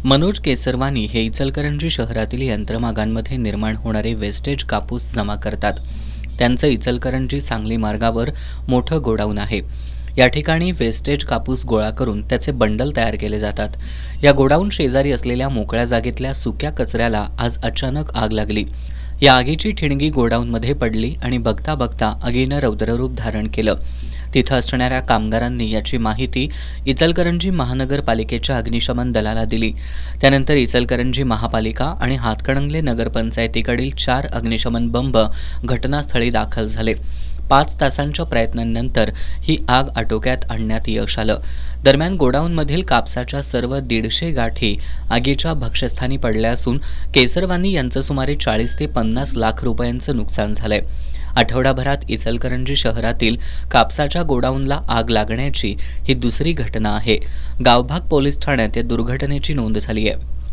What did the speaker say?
मनोज केसरवानी हे इचलकरंजी शहरातील यंत्रमागांमध्ये निर्माण होणारे वेस्टेज कापूस जमा करतात. त्यांचं इचलकरंजी सांगली मार्गावर मोठं गोडाऊन आहे. या ठिकाणी वेस्टेज कापूस गोळा करून त्याचे बंडल तयार केले जातात. या गोडाऊन शेजारी असलेल्या मोकळ्या जागेतल्या सुक्या कचऱ्याला आज अचानक आग लागली. या आगीची ठिणगी गोडाऊनमध्ये पडली आणि बघता बघता आगीनं रौद्ररूप धारण केलं. तिथं असणाऱ्या कामगारांनी याची माहिती इचलकरंजी महानगरपालिकेच्या अग्निशमन दलाला दिली. त्यानंतर इचलकरंजी महापालिका आणि हातकणंगले नगरपंचायतीकडील 4 अग्निशमन बंब घटनास्थळी दाखल झाले. 5 तासांच्या प्रयत्नांनंतर ही आग आटोक्यात आणण्यात यश आलं. दरम्यान गोडाऊनमधील कापसाच्या सर्व 150 गाठी आगीच्या भक्ष्यस्थानी पडल्या असून केसरवानी यांचं सुमारे 40 ते 50 लाख रुपयांचं नुकसान झालंय. आठवडाभरात इचलकरंजी शहरातील कापसाच्या गोडाऊनला आग लागण्याची ही दुसरी घटना आहे. गावभाग पोलीस ठाण्यात या दुर्घटनेची नोंद झाली आहे.